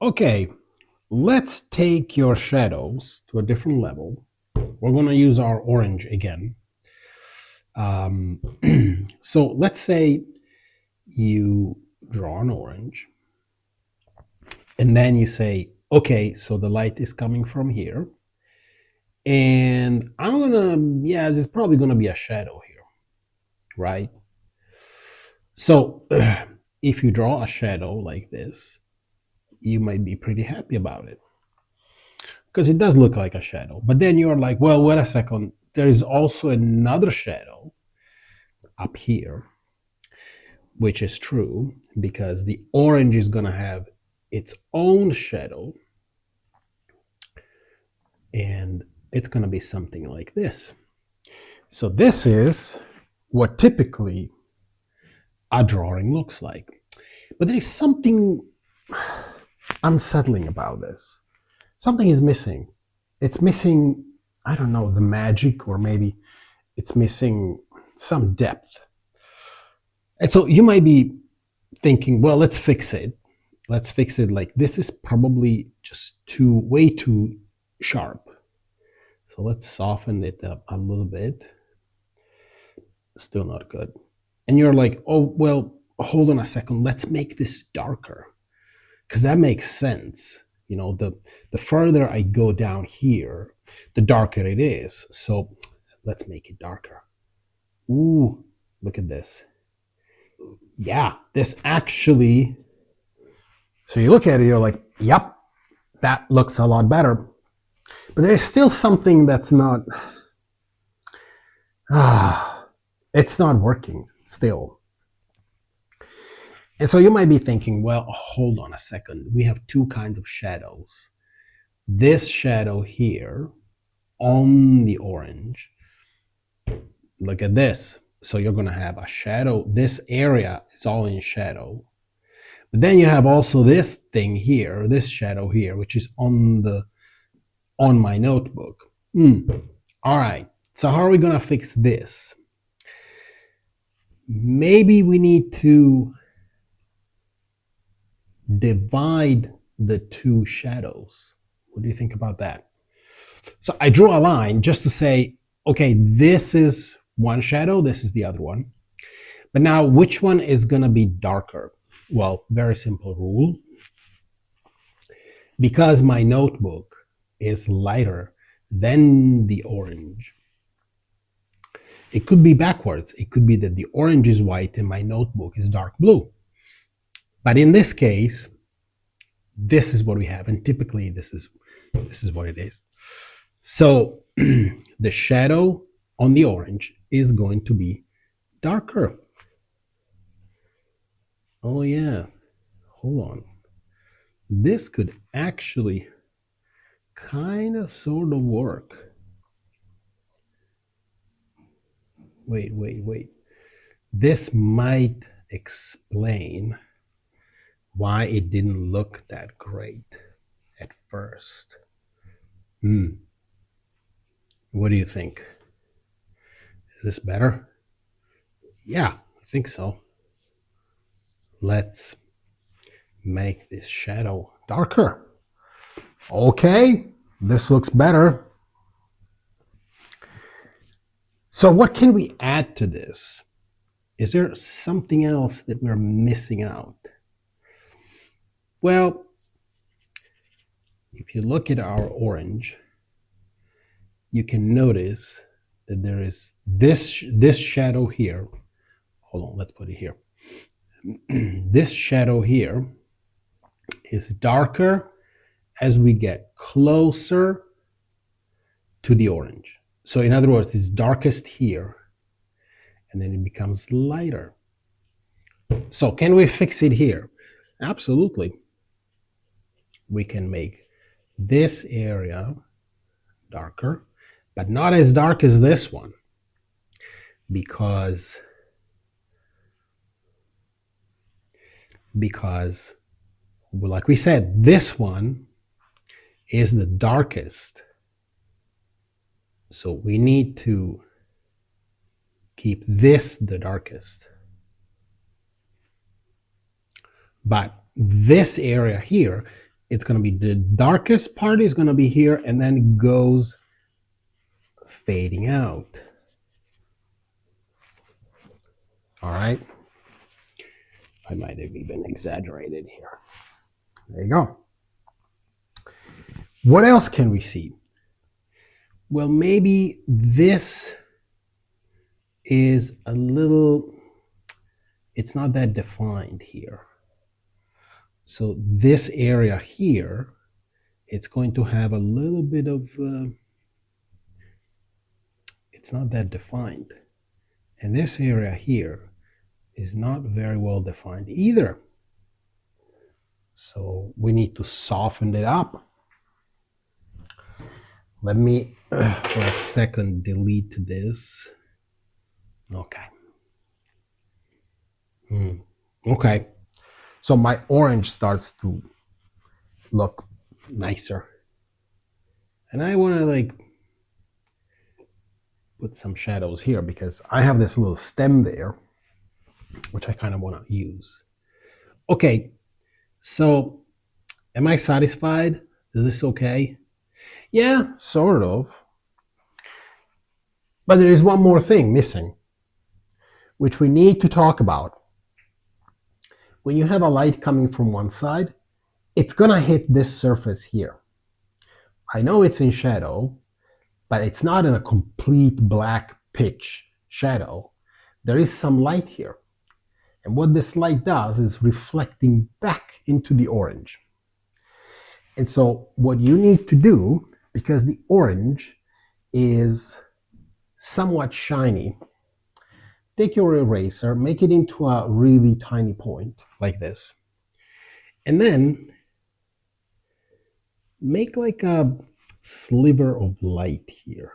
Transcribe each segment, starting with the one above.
Okay, let's take your shadows to a different level. We're going to use our orange again. Um, so let's say you draw an orange, and then you say, okay, so the light is coming from here. And I'm gonna, yeah, there's probably gonna be a shadow here, right? So if you draw a shadow like this, you might be pretty happy about it because it does look like a shadow. But then you're like, well, wait a second, there is also another shadow up here, which is true because the orange is gonna have its own shadow, and it's gonna be something like this. So this is what typically a drawing looks like. But there is something unsettling about this. Something is missing. It's missing, I don't know, the magic, or maybe it's missing some depth. And so you might be thinking, well, let's fix it. Let's fix it. Like, this is probably just way too sharp. So let's soften it up a little bit. Still not good. And you're like, oh, well, hold on a second. Let's make this darker, because that makes sense. You know, the further I go down here, the darker it is. So let's make it darker. Ooh, look at this. Yeah, this actually, so you look at it, you're like, yep, that looks a lot better. But there's still something that's not, it's not working still. And so you might be thinking, well, hold on a second. We have two kinds of shadows. This shadow here on the orange, look at this. So you're going to have a shadow. This area is all in shadow. But then you have also this thing here, this shadow here, which is on my notebook. All right. So how are we going to fix this? Maybe we need to divide the two shadows. What do you think about that? So I drew a line just to say, okay, this is one shadow, this is the other one. But now, which one is going to be darker? Well, very simple rule. Because my notebook is lighter than the orange, it could be backwards. It could be that the orange is white and my notebook is dark blue. But in this case, this is what we have. And typically, this is what it is. So the shadow on the orange is going to be darker. Oh yeah, hold on. This could actually kind of sort of work. Wait. This might explain why it didn't look that great at first. What do you think? Is this better? Yeah, I think so. Let's make this shadow darker. Okay, this looks better. So what can we add to this? Is there something else that we're missing out? Well, if you look at our orange, you can notice that there is this shadow here. Hold on, let's put it here. This shadow here is darker as we get closer to the orange. So in other words, it's darkest here, and then it becomes lighter. So can we fix it here? Absolutely. We can make this area darker, but not as dark as this one, because like we said, this one is the darkest. So we need to keep this the darkest. But this area here It's going to be the darkest part is going to be here, and then it goes fading out. All right. I might have even exaggerated here. There you go. What else can we see? Well, maybe this is a little, it's not that defined here. So this area here, it's going to have a little bit of, it's not that defined. And this area here is not very well defined either. So we need to soften it up. Let me, for a second, delete this. Okay. Okay. So my orange starts to look nicer. And I want to like put some shadows here because I have this little stem there, which I kind of want to use. Okay. So am I satisfied? Is this okay? Yeah, sort of. But there is one more thing missing, which we need to talk about. When you have a light coming from one side, it's going to hit this surface here. I know it's in shadow, but it's not in a complete black pitch shadow. There is some light here. And what this light does is reflecting back into the orange. And so what you need to do, because the orange is somewhat shiny, take your eraser, make it into a really tiny point like this. And then make like a sliver of light here.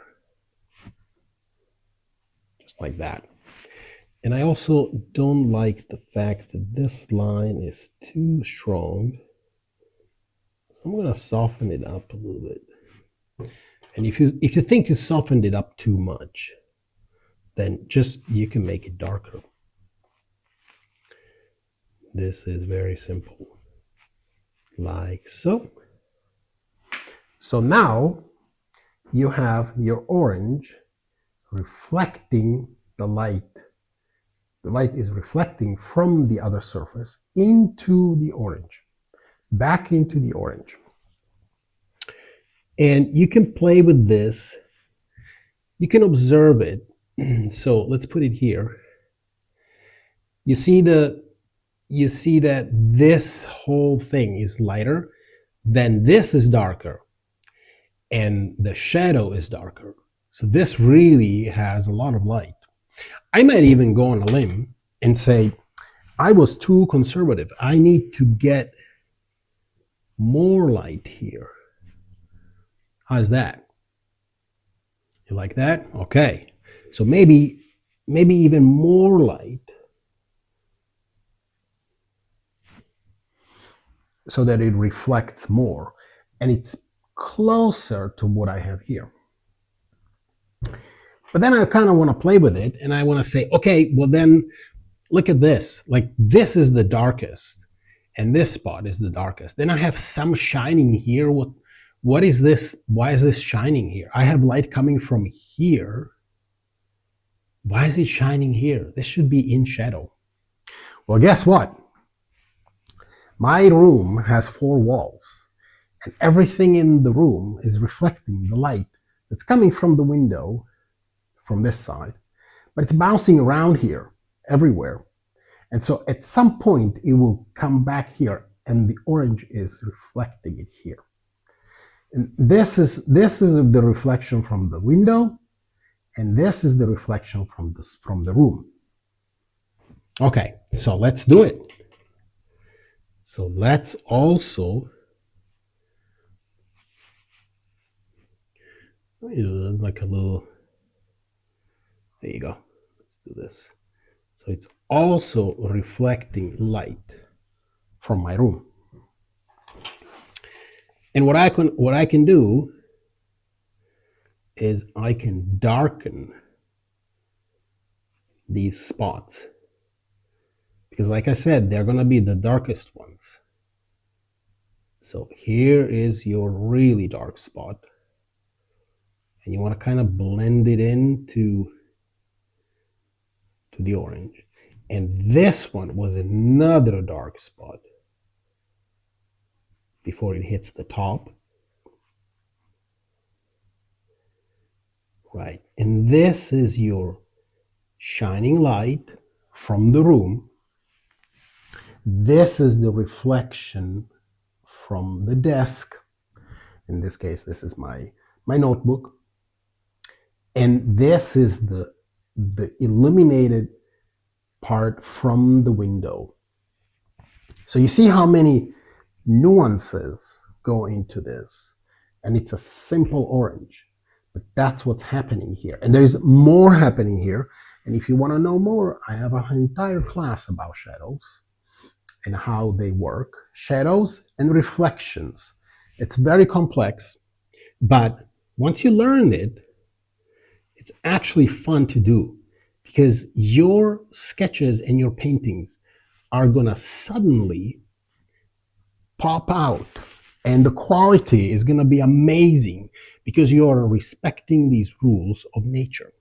Just like that. And I also don't like the fact that this line is too strong. So I'm going to soften it up a little bit. And if you think you softened it up too much, then just you can make it darker. This is very simple. Like so. So now you have your orange reflecting the light. The light is reflecting from the other surface into the orange, back into the orange. And you can play with this. You can observe it. So let's put it here. You see that this whole thing is lighter, then this is darker, and the shadow is darker. So this really has a lot of light. I might even go on a limb and say, I was too conservative. I need to get more light here. How's that? You like that? Okay. So maybe even more light so that it reflects more and it's closer to what I have here. But then I kind of want to play with it and I want to say, okay, well then look at this. Like this is the darkest and this spot is the darkest. Then I have some shining here. What is this? Why is this shining here? I have light coming from here. Why is it shining here? This should be in shadow. Well, guess what? My room has 4 walls, and everything in the room is reflecting the light that's coming from the window from this side, but it's bouncing around here everywhere. And so at some point it will come back here and the orange is reflecting it here. And this is the reflection from the window, and this is the reflection from the room. Okay, so let's do it. So let's also like a little, there you go. Let's do this. So it's also reflecting light from my room. And what I can do is I can darken these spots, because like I said, they're going to be the darkest ones. So here is your really dark spot, and you want to kind of blend it into the orange. And this one was another dark spot before it hits the top. Right. And this is your shining light from the room. This is the reflection from the desk. In this case, this is my notebook. And this is the illuminated part from the window. So you see how many nuances go into this. And it's a simple orange. But that's what's happening here. And there's more happening here. And if you want to know more, I have an entire class about shadows and how they work. Shadows and reflections. It's very complex, but once you learn it, it's actually fun to do because your sketches and your paintings are going to suddenly pop out and the quality is going to be amazing because you are respecting these rules of nature.